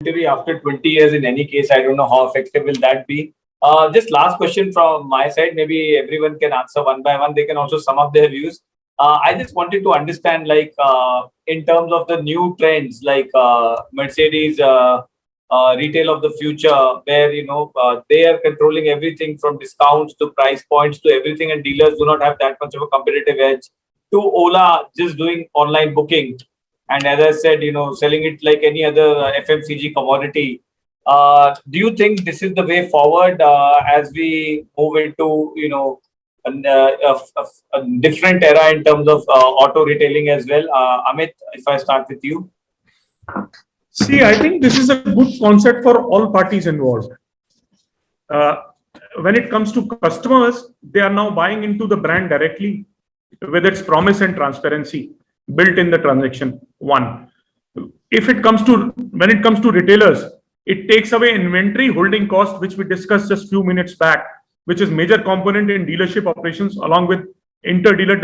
inventory after 20 years in any case. I don't know how effective will that be. Just last question from my side. Maybe everyone can answer one by one. They can also sum up their views. I just wanted to understand, like, in terms of the new trends, like Mercedes retail of the future, where they are controlling everything from discounts to price points to everything, and dealers do not have that much of a competitive edge. To Ola just doing online booking, and as I said, selling it like any other FMCG commodity. Do you think this is the way forward as we move into a different era in terms of auto retailing as well? Amit, if I start with you. See, I think this is a good concept for all parties involved. When it comes to customers, they are now buying into the brand directly with its promise and transparency built in the transaction. One, when it comes to retailers, it takes away inventory holding cost, which we discussed just few minutes back, which is major component in dealership operations, along with inter-dealer.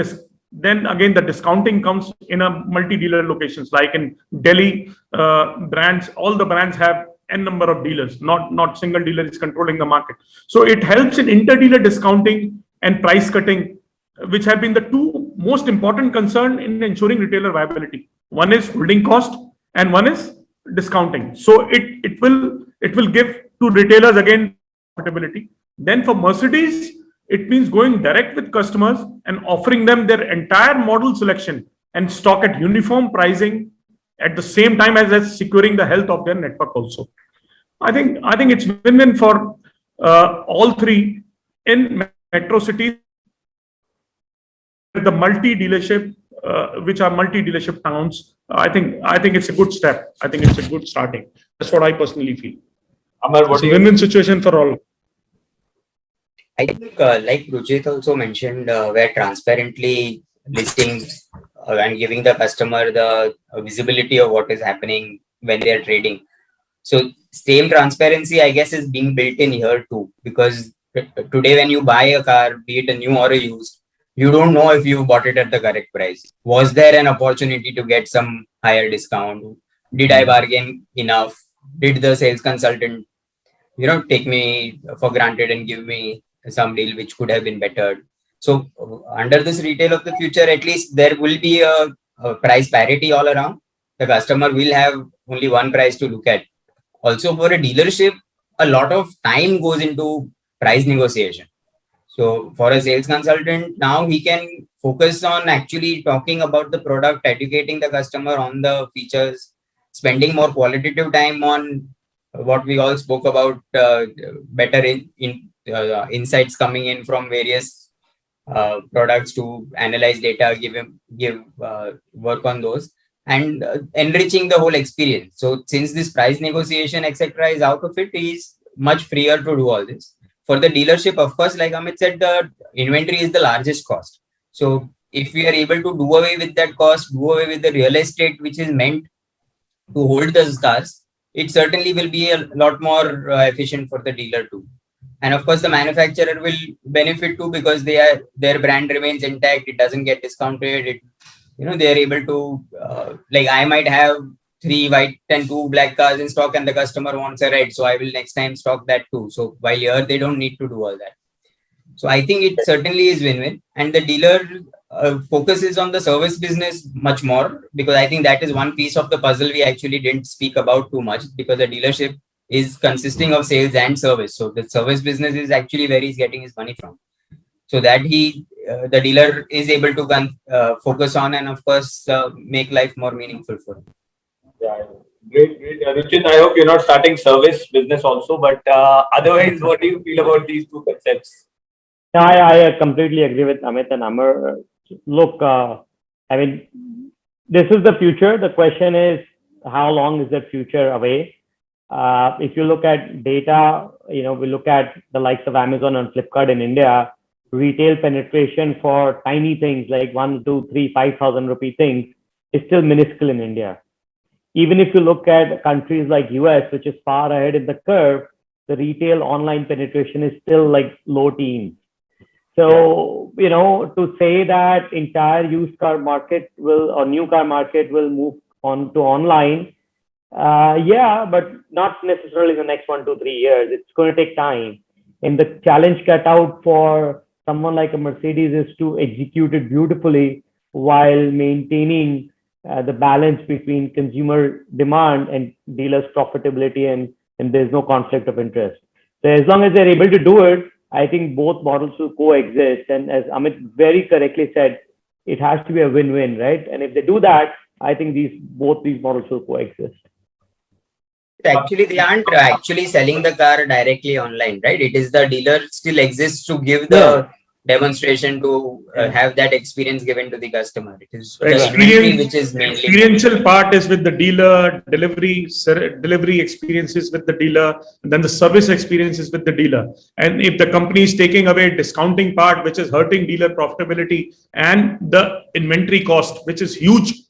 Then again, the discounting comes in a multi-dealer locations, like in Delhi. Brands, all the brands have n number of dealers. Not single dealer is controlling the market. So it helps in inter-dealer discounting and price cutting, which have been the two most important concern in ensuring retailer viability. One is holding cost, and one is discounting. So it will give to retailers again profitability. Then for Mercedes, it means going direct with customers and offering them their entire model selection and stock at uniform pricing, at the same time as securing the health of their network also. I think it's win-win for all three in metro cities. The multi-dealership, which are multi-dealership towns, I think it's a good step. I think it's a good starting. That's what I personally feel. Amar, what it's a win-win situation for all. I think, like Rujit also mentioned, we're transparently listing and giving the customer the visibility of what is happening when they are trading. So same transparency, I guess, is being built in here too, because today when you buy a car, be it a new or a used, you don't know if you bought it at the correct price. Was there an opportunity to get some higher discount? Did I bargain enough? Did the sales consultant, take me for granted and give me some deal which could have been bettered? So under this retail of the future, at least there will be a price parity all around. The customer will have only one price to look at. Also for a dealership, a lot of time goes into price negotiation. So for a sales consultant, now he can focus on actually talking about the product, educating the customer on the features, spending more qualitative time on what we all spoke about, better insights coming in from various products to analyze data, give work on those, and enriching the whole experience. So since this price negotiation, etc., is out of it, is much freer to do all this. For the dealership, of course, like Amit said, the inventory is the largest cost. So if we are able to do away with that cost, do away with the real estate, which is meant to hold those cars, it certainly will be a lot more efficient for the dealer too. And of course, the manufacturer will benefit too, because their brand remains intact. It doesn't get discounted. They are able to, like I might have 3 white and 2 black cars in stock, and the customer wants a red, so I will next time stock that too. So while here they don't need to do all that. So I think it certainly is win-win, and the dealer focuses on the service business much more, because I think that is one piece of the puzzle we actually didn't speak about too much, because the dealership is consisting of sales and service. So the service business is actually where he's getting his money from. So that the dealer is able to focus on, and of course make life more meaningful for him. Yeah, great. Ruchit, I hope you're not starting service business also, but otherwise, what do you feel about these two concepts? I completely agree with Amit and Amar. Look, I mean, this is the future. The question is, how long is that future away? If you look at data, we look at the likes of Amazon and Flipkart in India, retail penetration for tiny things like 1, 2, 3, 5,000 rupee things is still minuscule in India. Even if you look at countries like US, which is far ahead in the curve, the retail online penetration is still like low teens. So, to say that entire used car market or new car market will move on to online, Yeah, but not necessarily the next 1 to 3 years. It's going to take time. And the challenge cut out for someone like a Mercedes is to execute it beautifully while maintaining the balance between consumer demand and dealers' profitability, and there's no conflict of interest. So as long as they're able to do it, I think both models will coexist. And as Amit very correctly said, it has to be a win-win, right? And if they do that, I think both these models will coexist. Actually, they aren't actually selling the car directly online, right? It is the dealer still exists to give the demonstration to have that experience given to the customer. It is the inventory which is mainly experiential part is with the dealer, delivery experiences with the dealer, and then the service experiences with the dealer. And if the company is taking away discounting part, which is hurting dealer profitability, and the inventory cost, which is huge,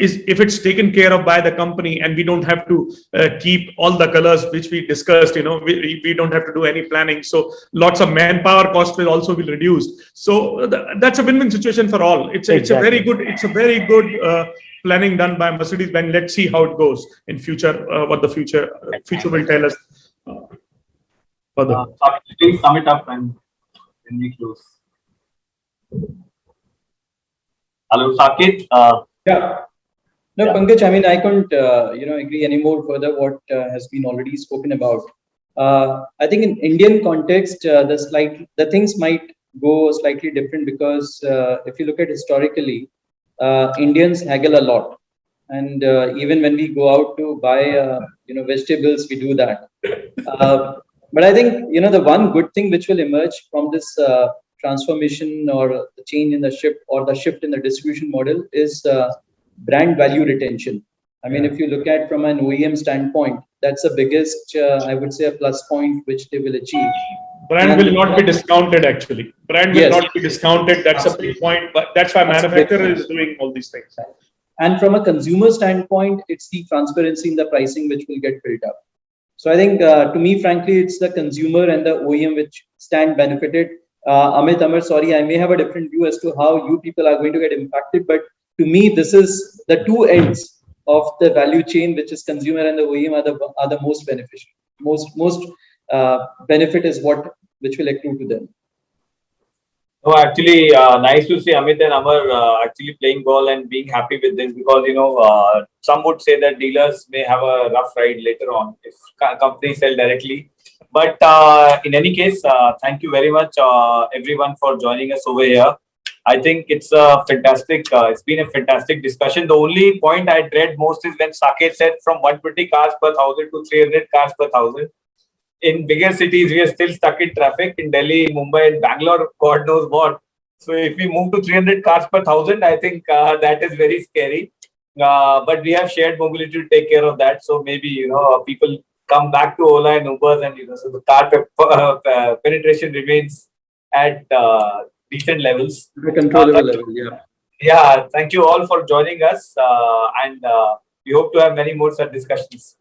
is if it's taken care of by the company, and we don't have to keep all the colors which we discussed, we don't have to do any planning. So lots of manpower cost will also be reduced. So that's a win-win situation for all. It's a very good planning done by Mercedes-Benz. Let's see how it goes in future. What the future will tell us. Further. Please sum it up and then we close. Hello, Saket. Yeah. No, Pankaj, I mean, I couldn't, agree any more further what has been already spoken about. I think in Indian context, the things might go slightly different because if you look at historically, Indians haggle a lot. And even when we go out to buy, vegetables, we do that. But I think, the one good thing which will emerge from this transformation or the change in the shift or the shift in the distribution model is brand value retention. I mean, if you look at from an OEM standpoint, that's the biggest, I would say, a plus point which they will achieve. Brand will not be discounted, actually. Brand will not be discounted. That's a big point. But that's why manufacturer is doing all these things. And from a consumer standpoint, it's the transparency in the pricing which will get built up. So I think, to me, frankly, it's the consumer and the OEM which stand benefited. Amit, Amar, sorry, I may have a different view as to how you people are going to get impacted. But to me, this is the two ends of the value chain, which is consumer and the OEM are the most beneficial. Most benefit is which will accrue to them. No, actually, nice to see Amit and Amar actually playing ball and being happy with this, because some would say that dealers may have a rough ride later on if companies sell directly. But in any case, thank you very much, everyone, for joining us over here. I think it's a fantastic. It's been a fantastic discussion. The only point I dread most is when Saket said from 120 cars per thousand to 300 cars per thousand. In bigger cities, we are still stuck in traffic. In Delhi, Mumbai, and Bangalore, God knows what. So if we move to 300 cars per thousand, I think that is very scary. But we have shared mobility to take care of that. So maybe people come back to Ola and Ubers, and so the car penetration remains at decent levels. Controllable level, yeah. Yeah, thank you all for joining us, and we hope to have many more such discussions.